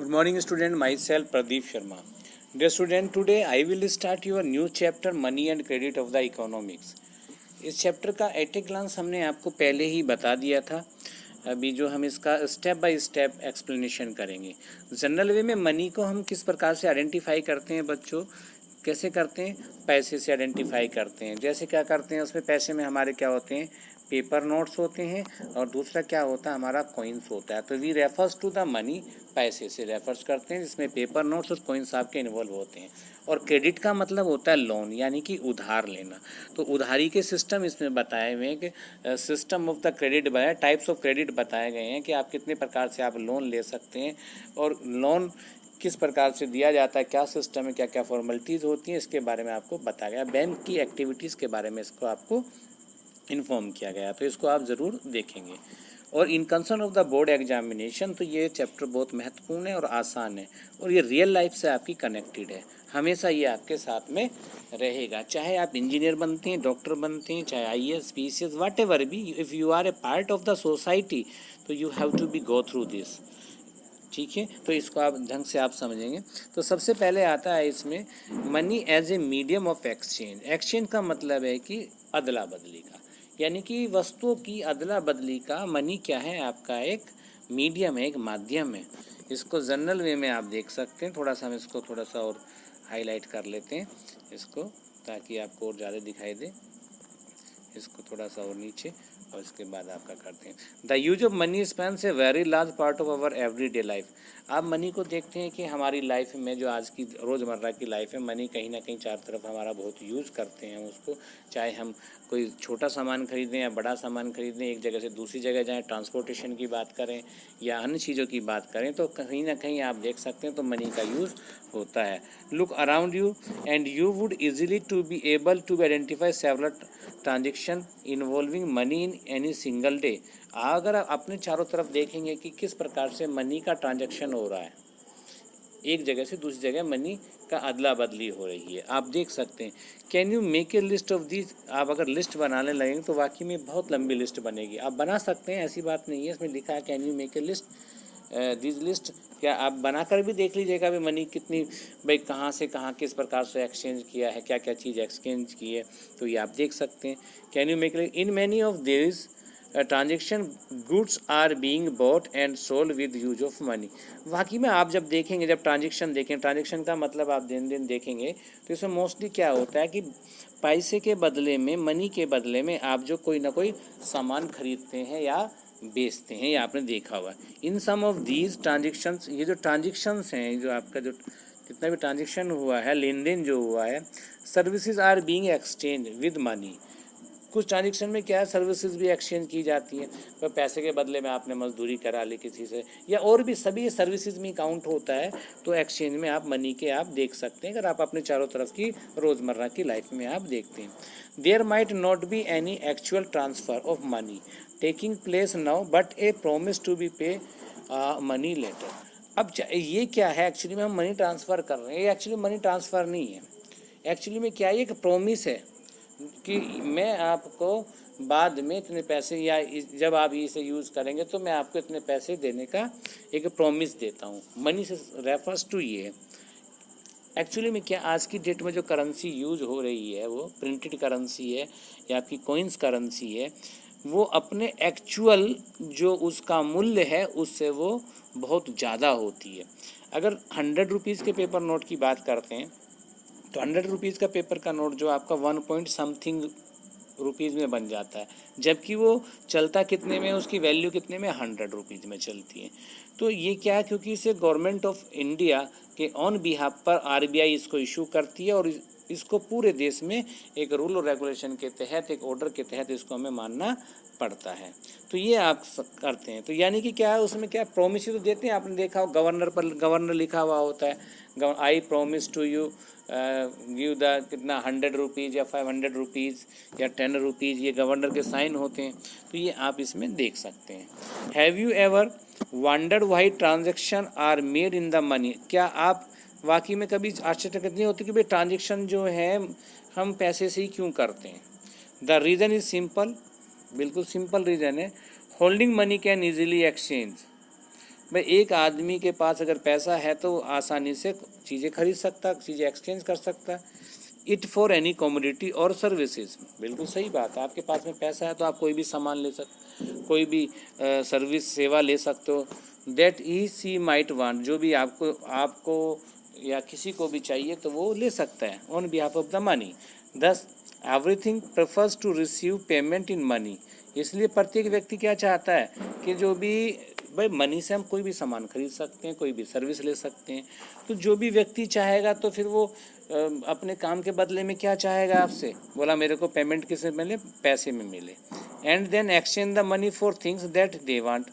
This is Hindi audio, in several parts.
Good morning, student. Myself Pradeep Sharma. Dear student, today I will start your new chapter Money and Credit of the Economics. इस चैप्टर का एट ए ग्लांस हमने आपको पहले ही बता दिया था। अभी जो हम इसका स्टेप बाय स्टेप एक्सप्लेनेशन करेंगे। जनरल वे में मनी को हम किस प्रकार से आइडेंटिफाई करते हैं बच्चों, कैसे करते हैं? पैसे से आइडेंटिफाई करते हैं। जैसे क्या करते हैं, उसमें पैसे में हमारे क्या होते हैं, पेपर नोट्स होते हैं, और दूसरा क्या होता है, हमारा कॉइन्स होता है। तो we refers to the money, पैसे से रेफर्स करते हैं, जिसमें पेपर नोट्स और कॉइन्स आपके इन्वॉल्व होते हैं। और क्रेडिट का मतलब होता है लोन, यानी कि उधार लेना। तो उधारी के सिस्टम इसमें बताए हुए हैं कि सिस्टम ऑफ द क्रेडिट बनाए, टाइप्स ऑफ क्रेडिट बताए गए हैं कि आप कितने प्रकार से आप लोन ले सकते हैं और लोन किस प्रकार से दिया जाता है, क्या सिस्टम है, क्या क्या फॉर्मेलिटीज़ होती हैं, इसके बारे में आपको बताया गया। बैंक की एक्टिविटीज़ के बारे में इसको आपको इन्फॉर्म किया गया, तो इसको आप ज़रूर देखेंगे। और इन concern of the board examination, तो ये चैप्टर बहुत महत्वपूर्ण है और आसान है, और ये रियल लाइफ से आपकी कनेक्टेड है। हमेशा ये आपके साथ में रहेगा, चाहे आप इंजीनियर बनते हैं, डॉक्टर बनते हैं, चाहे IAS PCS whatever be, if you are a part of the society, तो you have to be go through this. ठीक है, तो इसको आप ढंग से आप समझेंगे। तो सबसे पहले आता है इसमें money as a medium of exchange. Exchange का मतलब है कि अदला बदली का, यानी कि वस्तुओं की अदला बदली का मनी क्या है, आपका एक मीडियम है, एक माध्यम है। इसको जनरल वे में आप देख सकते हैं। थोड़ा सा हम इसको थोड़ा सा और हाईलाइट कर लेते हैं इसको, ताकि आपको और ज़्यादा दिखाई दे। इसको थोड़ा सा और नीचे, और इसके बाद आपका करते हैं। The use of money Spence a very large part of our every day life. आप मनी को देखते हैं कि हमारी लाइफ में, जो आज की रोज़मर्रा की लाइफ है, मनी कहीं ना कहीं चार तरफ हमारा बहुत यूज़ करते हैं उसको। चाहे हम कोई छोटा सामान खरीदें या बड़ा सामान खरीदें, एक जगह से दूसरी जगह जाएँ, ट्रांसपोर्टेशन की बात करें या अन्य चीज़ों की बात करें, तो कहीं ना कहीं आप देख सकते हैं तो मनी का यूज़ होता है। Look around you and you would easily to be able to identify several transaction involving money in any single day. अगर आप अपने चारों तरफ देखेंगे कि किस प्रकार से मनी का ट्रांजैक्शन हो रहा है, एक जगह से दूसरी जगह मनी का अदला बदली हो रही है, आप देख सकते हैं। Can you make a list of these? आप अगर लिस्ट बनाने लगेंगे तो वाकई में बहुत लंबी लिस्ट बनेगी। आप बना सकते हैं, ऐसी बात नहीं है। इसमें लिखा है can you make a list this list. क्या आप बनाकर भी देख लीजिएगा भी मनी कितनी, भाई कहाँ से कहाँ किस प्रकार से एक्सचेंज किया है, क्या क्या चीज़ एक्सचेंज की है, तो ये आप देख सकते हैं। Can you make in many of this transaction goods are being bought and sold with use of money. वाकई में आप जब देखेंगे, जब ट्रांजेक्शन देखें, ट्रांजेक्शन का मतलब आप दिन दिन देखेंगे, तो इसमें मोस्टली क्या होता है कि पैसे के बदले में, मनी के बदले में आप जो कोई ना कोई सामान खरीदते हैं या बेचते हैं, ये आपने देखा हुआ। इन सम ऑफ दीज ट्रांजेक्शन्स, ये जो ट्रांजेक्शन्स हैं, जो आपका जो कितना भी ट्रांजेक्शन हुआ है, लेन देन जो हुआ है, services are being exchange with money. कुछ ट्रांजेक्शन में क्या है, सर्विसेज भी एक्सचेंज की जाती है, तो पैसे के बदले में आपने मजदूरी करा ली किसी से, या और भी सभी सर्विसेज में काउंट होता है। तो एक्सचेंज में आप मनी के आप देख सकते हैं, अगर आप अपने चारों तरफ की रोज़मर्रा की लाइफ में आप देखते हैं। There might not be any actual transfer of money taking place now but a promise to be pay money later. अब ये क्या है, एक्चुअली में हम मनी ट्रांसफ़र कर रहे हैं, ये एक्चुअली मनी ट्रांसफ़र नहीं है। एक्चुअली में क्या है, एक प्रोमिस है कि मैं आपको बाद में इतने पैसे, या जब आप इसे यूज़ करेंगे तो मैं आपको इतने पैसे देने का एक प्रॉमिस देता हूँ। मनी से रेफर्स टू ये। एक्चुअली में क्या, आज की डेट में जो करेंसी यूज़ हो रही है वो प्रिंटेड करेंसी है या आपकी कॉइन्स करेंसी है, वो अपने एक्चुअल जो उसका मूल्य है उससे वो बहुत ज़्यादा होती है। अगर 100 रुपीज़ के पेपर नोट की बात करते हैं, तो 100 रुपीज़ का पेपर का नोट जो आपका 1 पॉइंट समथिंग रुपीज़ में बन जाता है, जबकि वो चलता कितने में, उसकी वैल्यू कितने में, 100 रुपीज़ में चलती है। तो ये क्या है, क्योंकि इसे गवर्नमेंट ऑफ इंडिया के ऑन बिहाफ पर RBI इसको इशू करती है, और इसको पूरे देश में एक रूल और रेगुलेशन के तहत, एक ऑर्डर के तहत इसको हमें मानना पड़ता है। तो ये आप करते हैं। तो यानी कि क्या है, उसमें क्या प्रोमिस तो देते हैं, आपने देखा हो गवर्नर पर, गवर्नर लिखा हुआ होता है, I promise to you give the कितना 100 रुपीज़ या 500 रुपीज़ या 10 रुपीज़, ये गवर्नर के साइन होते हैं। तो ये आप इसमें देख सकते हैं। Have you ever wondered why transaction are made in the money? क्या आप वाकई में कभी आश्चर्यचकित नहीं होते कि भाई ट्रांजेक्शन जो है हम पैसे से ही क्यों करते हैं? द रीज़न इज़ सिंपल, बिल्कुल सिंपल रीज़न है। Holding money can easily exchange भाई एक आदमी के पास अगर पैसा है तो आसानी से चीज़ें खरीद सकता है, चीज़ें एक्सचेंज कर सकता है। इट फॉर एनी कमोडिटी और सर्विसेज, बिल्कुल सही बात है। आपके पास में पैसा है तो आप कोई भी सामान ले सकते, कोई भी सर्विस सेवा ले सकते हो। That E C might want, जो भी आपको या किसी को भी चाहिए तो वो ले सकता है on behalf of the money. Thus everything prefers to receive payment in money, इसलिए प्रत्येक व्यक्ति क्या चाहता है कि जो भी, भाई मनी से हम कोई भी सामान खरीद सकते हैं, कोई भी सर्विस ले सकते हैं। तो जो भी व्यक्ति चाहेगा तो फिर वो अपने काम के बदले में क्या चाहेगा आपसे, बोला मेरे को पेमेंट किससे मिले, पैसे में मिले। And then exchange the money for things that they want,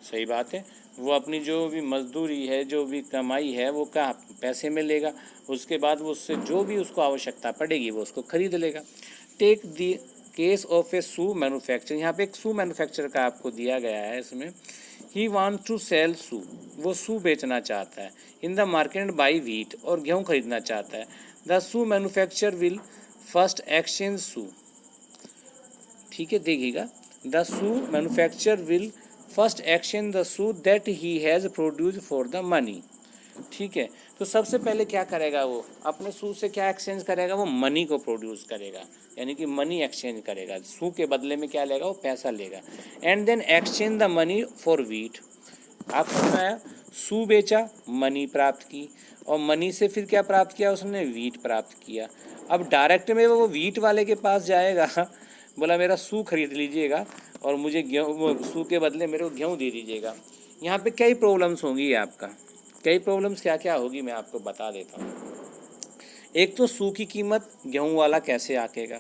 सही बात है। वो अपनी जो भी मजदूरी है, जो भी कमाई है, वो क्या पैसे में लेगा, उसके बाद वो उससे जो भी उसको आवश्यकता पड़ेगी वो उसको खरीद लेगा। Take the case of a shoe manufacture, यहाँ पे एक शू मैन्युफैक्चर का आपको दिया गया है इसमें। He want to sell shoe, वो शू बेचना चाहता है। In the market buy wheat, और गेहूँ खरीदना चाहता है। The shoe manufacture will first exchange shoe, ठीक है देखिएगा, the shoe manufacture will first exchange the shoe that he has produce for the money, ठीक है। तो सबसे पहले क्या करेगा, वो अपने शू से क्या एक्सचेंज करेगा, वो मनी को प्रोड्यूस करेगा, यानी कि मनी एक्सचेंज करेगा। शू के बदले में क्या लेगा, वो पैसा लेगा। And then exchange the money for wheat, आप समझ में आया, शू बेचा, मनी प्राप्त की, और मनी से फिर क्या प्राप्त किया उसने, व्हीट प्राप्त किया। अब डायरेक्ट में वो व्हीट वाले के पास जाएगा, बोला मेरा शू खरीद लीजिएगा और मुझे गेहूँ, शू के बदले मेरे को गेहूँ दे दीजिएगा। यहाँ पे कई प्रॉब्लम्स होंगी आपका, कई प्रॉब्लम्स क्या क्या होगी मैं आपको बता देता हूँ। एक तो शू की कीमत गेहूँ वाला कैसे आकेगा,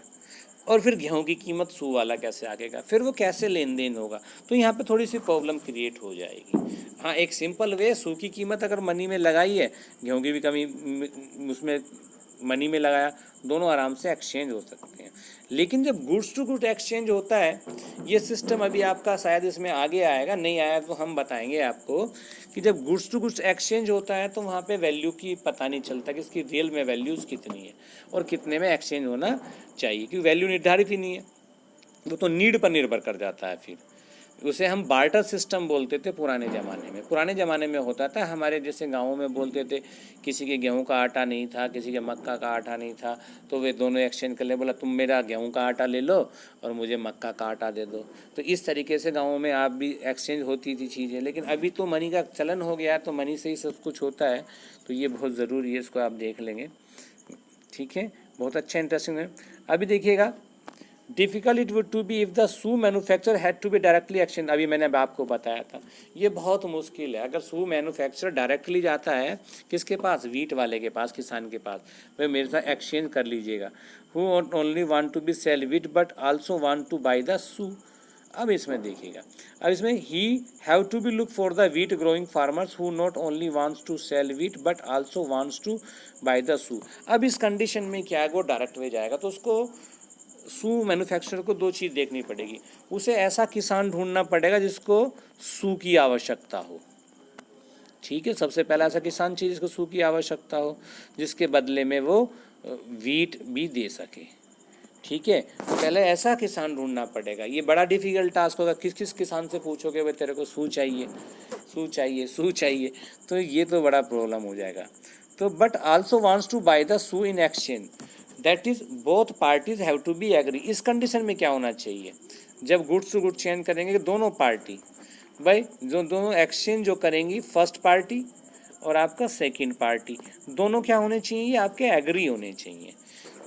और फिर गेहूँ की कीमत शू वाला कैसे आकेगा, फिर वो कैसे लेन देन होगा, तो यहाँ पे थोड़ी सी प्रॉब्लम क्रिएट हो जाएगी। हाँ, एक सिंपल वे, शू की कीमत अगर मनी में लगाई है, गेहूँ की भी कमी उसमें मनी में लगाया, दोनों आराम से एक्सचेंज हो सकते हैं। लेकिन जब गुड्स टू गुड एक्सचेंज होता है, ये सिस्टम अभी आपका शायद इसमें आगे आएगा, नहीं आया तो हम बताएंगे आपको कि जब गुड्स टू गुड्स एक्सचेंज होता है तो वहाँ पे वैल्यू की पता नहीं चलता कि इसकी रियल में वैल्यूज़ कितनी है और कितने में एक्सचेंज होना चाहिए, क्योंकि वैल्यू निर्धारित ही नहीं है, वो तो नीड पर निर्भर कर जाता है। फिर उसे हम बार्टर सिस्टम बोलते थे पुराने ज़माने में। पुराने ज़माने में होता था, हमारे जैसे गाँवों में बोलते थे, किसी के गेहूं का आटा नहीं था, किसी के मक्का का आटा नहीं था, तो वे दोनों एक्सचेंज कर ले, बोला तुम मेरा गेहूं का आटा ले लो और मुझे मक्का का आटा दे दो। तो इस तरीके से गाँवों में आप भी एक्सचेंज होती थी चीज़ें। लेकिन अभी तो मनी का चलन हो गया है, तो मनी से ही सब कुछ होता है, तो ये बहुत ज़रूरी है, इसको आप देख लेंगे, ठीक है। बहुत अच्छा इंटरेस्टिंग है। अभी देखिएगा, difficult it would to be if the shoe manufacture had to be directly exchange, अभी मैंने आपको बताया था, ये बहुत मुश्किल है। अगर शू मैन्युफैक्चर डायरेक्टली जाता है किसके पास, व्हीट वाले के पास, किसान के पास, भाई मेरे साथ एक्सचेंज कर लीजिएगा। Who not only want to be sell wheat but also want to buy the shoe. अब इसमें देखिएगा, अब इसमें ही have to be look for the wheat growing farmers who not only wants to sell wheat but also wants to buy the shoe. अब इस कंडीशन में क्या है, वो डायरेक्ट में जाएगा तो उसको शू मैन्युफैक्चरर को दो चीज़ देखनी पड़ेगी, उसे ऐसा किसान ढूंढना पड़ेगा जिसको शू की आवश्यकता हो, ठीक है। सबसे पहला ऐसा किसान चाहिए जिसको शू की आवश्यकता हो, जिसके बदले में वो व्हीट भी दे सके, ठीक है। तो पहले ऐसा किसान ढूंढना पड़ेगा। ये बड़ा डिफिकल्ट टास्क होगा, किस किस किसान से पूछोगे भाई तेरे को शू चाहिए, शू चाहिए, शू चाहिए, तो ये तो बड़ा प्रॉब्लम हो जाएगा। तो but also wants to buy the shoe in exchange, that is both parties have to be agree. इस कंडीशन में क्या होना चाहिए, जब गुड्स टू गुड चेंज करेंगे दोनों पार्टी, भाई जो दोनों एक्सचेंज जो करेंगी, फर्स्ट पार्टी और आपका सेकंड पार्टी, दोनों क्या होने चाहिए, आपके एग्री होने चाहिए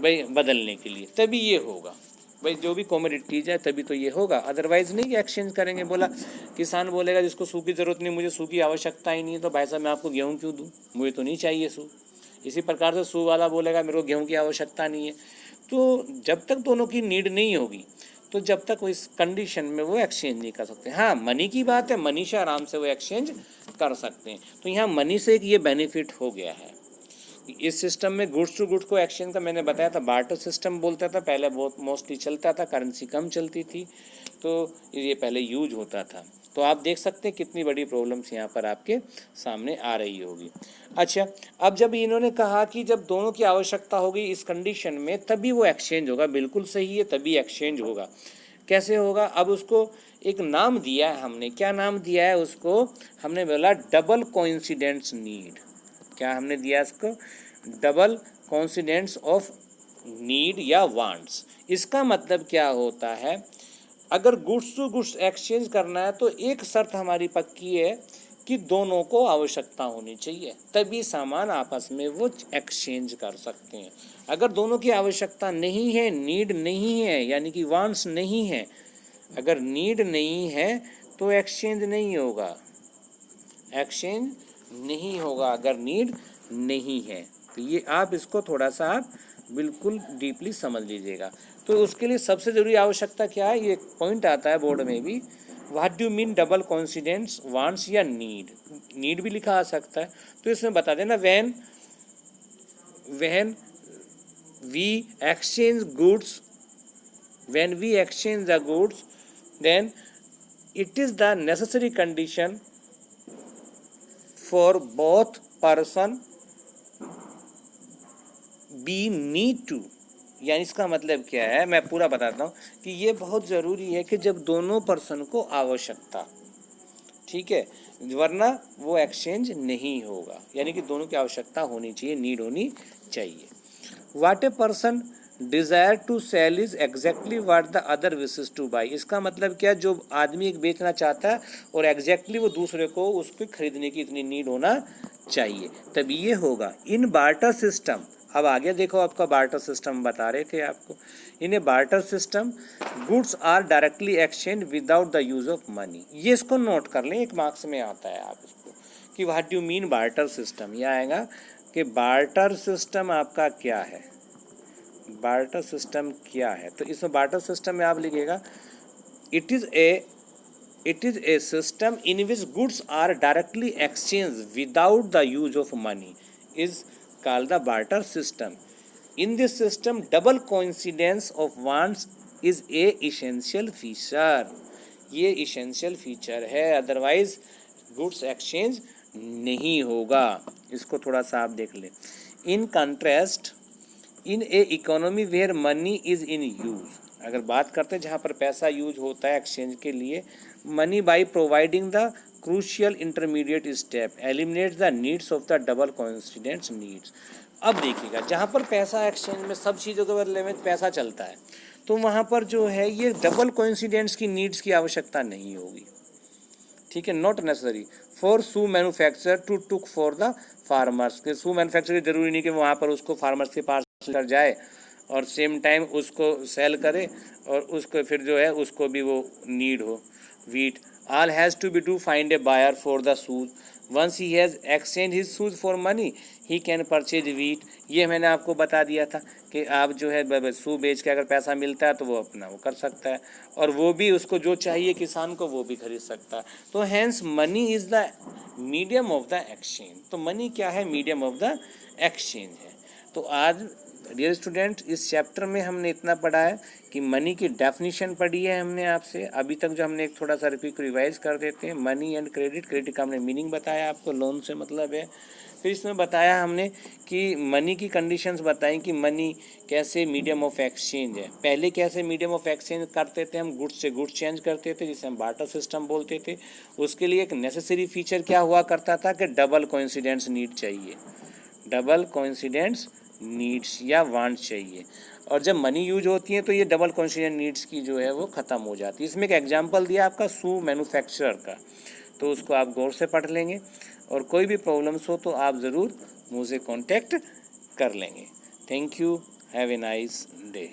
भाई बदलने के लिए, तभी ये होगा। भाई जो भी कॉमोडिटीज है तभी तो ये होगा, अदरवाइज नहीं एक्सचेंज करेंगे। बोला किसान बोलेगा जिसको शू की ज़रूरत नहीं, मुझे शू की आवश्यकता ही नहीं है, तो भाई साहब मैं आपको गेहूँ क्यों दूँ, मुझे तो नहीं चाहिए शू। इसी प्रकार से शू वाला बोलेगा मेरे को गेहूँ की आवश्यकता नहीं है। तो जब तक दोनों की नीड नहीं होगी, तो जब तक वो इस कंडीशन में वो एक्सचेंज नहीं कर सकते। हाँ, मनी की बात है, मनी से आराम से वो एक्सचेंज कर सकते हैं। तो यहाँ मनी से एक ये बेनिफिट हो गया है। इस सिस्टम में गुड्स टू गुड्स को एक्सचेंज का मैंने बताया था, बार्टर सिस्टम बोलता था पहले, बहुत मोस्टली चलता था, करेंसी कम चलती थी, तो ये पहले यूज होता था। तो आप देख सकते हैं कितनी बड़ी प्रॉब्लम्स यहाँ पर आपके सामने आ रही होगी। अच्छा, अब जब इन्होंने कहा कि जब दोनों की आवश्यकता होगी इस कंडीशन में तभी वो एक्सचेंज होगा, बिल्कुल सही है, तभी एक्सचेंज होगा। कैसे होगा? अब उसको एक नाम दिया है हमने, क्या नाम दिया है उसको? हमने बोला डबल कोइंसिडेंस नीड। क्या हमने दिया इसको? डबल कोइंसिडेंस ऑफ नीड या वांट्स। इसका मतलब क्या होता है? अगर गुड्स टू गुड्स एक्सचेंज करना है तो एक शर्त हमारी पक्की है कि दोनों को आवश्यकता होनी चाहिए, तभी सामान आपस में वो एक्सचेंज कर सकते हैं। अगर दोनों की आवश्यकता नहीं है, नीड नहीं है, यानी कि वांट्स नहीं है, अगर नीड नहीं है तो एक्सचेंज नहीं होगा, एक्सचेंज नहीं होगा अगर नीड नहीं है। तो ये आप इसको थोड़ा सा आप बिल्कुल डीपली समझ लीजिएगा। तो उसके लिए सबसे ज़रूरी आवश्यकता क्या है? ये पॉइंट आता है बोर्ड में भी, what do mean double coincidence, wants या नीड? नीड भी लिखा आ सकता है, तो इसमें बता देना when we exchange goods, when we exchange the goods then it is the necessary condition for both person be need to। यानी इसका मतलब क्या है, मैं पूरा बताता हूँ कि ये बहुत ज़रूरी है कि जब दोनों पर्सन को आवश्यकता, ठीक है, वरना वो एक्सचेंज नहीं होगा, यानी कि दोनों की आवश्यकता होनी चाहिए, नीड होनी चाहिए। What a person desire to sell is exactly what the other wishes to buy. इसका मतलब क्या? जो आदमी एक बेचना चाहता है और एग्जैक्टली वो दूसरे को उसको खरीदने की इतनी नीड होना चाहिए, तभी ये होगा। इन बार्टर सिस्टम, अब आगे देखो, आपका बार्टर सिस्टम बता रहे थे आपको। In a barter system goods are directly exchange without the use of money. ये इसको नोट कर लें, एक मार्क्स में आता है आप इसको कि what do mean barter system. यह आएगा कि बार्टर सिस्टम आपका क्या है, बार्टर सिस्टम क्या है। तो इसमें बार्टर सिस्टम में आप लिखिएगा it is a system in which goods are directly exchange without the use of money is called the barter system. In this system, double coincidence of wants is a essential feature. ये essential feature है, otherwise goods exchange नहीं होगा। इसको थोड़ा सा आप देख लें। In contrast, in a economy where money is in use, अगर बात करते हैं जहाँ पर पैसा यूज होता है एक्सचेंज के लिए, money by providing the crucial intermediate step eliminate the needs of the double coincidence needs. अब देखिएगा, जहाँ पर पैसा एक्सचेंज में सब चीज़ों के बदले में पैसा चलता है, तो वहाँ पर जो है ये डबल कोइंसिडेंस की नीड्स की आवश्यकता नहीं होगी, ठीक है। Not necessary for shoe manufacture to took for the farmers, के शू मैन्युफैक्चर की जरूरी नहीं कि वहाँ पर उसको फार्मर्स के पास कर जाए और सेम टाइम उसको सेल करे और उसको फिर जो है उसको भी वो नीड हो। Wheat all has to be to find a buyer for the shoes. Once he has exchanged his shoes for money, he can purchase wheat. ये मैंने आपको बता दिया था कि आप जो है शू बेच के अगर पैसा मिलता है तो वो अपना वो कर सकता है, और वो भी उसको जो चाहिए किसान को वो भी खरीद सकता है। तो hence money is the medium of the exchange. तो मनी क्या है? मीडियम ऑफ द एक्सचेंज है। तो आज डियर स्टूडेंट, इस चैप्टर में हमने इतना पढ़ा है कि मनी की डेफिनेशन पढ़ी है हमने आपसे। अभी तक जो हमने एक थोड़ा सा रिवाइज कर देते हैं। मनी एंड क्रेडिट, क्रेडिट का हमने मीनिंग बताया आपको, लोन से मतलब है। फिर इसमें बताया हमने कि मनी की कंडीशंस बताई कि मनी कैसे मीडियम ऑफ एक्सचेंज है। पहले कैसे मीडियम ऑफ एक्सचेंज करते थे, हम गुड्स से गुड्स चेंज करते थे, जिसे हम बार्टर सिस्टम बोलते थे। उसके लिए एक नेसेसरी फीचर क्या हुआ करता था कि डबल कोइंसिडेंस नीड चाहिए, डबल कोइंसिडेंस नीड्स या वांट्स चाहिए। और जब मनी यूज होती है तो ये डबल कोइंसिडेंट नीड्स की जो है वो ख़त्म हो जाती है। इसमें एक एग्जांपल दिया आपका शू मैन्युफैक्चरर का, तो उसको आप गौर से पढ़ लेंगे, और कोई भी प्रॉब्लम्स हो तो आप ज़रूर मुझसे कांटेक्ट कर लेंगे। Thank you, have a nice day.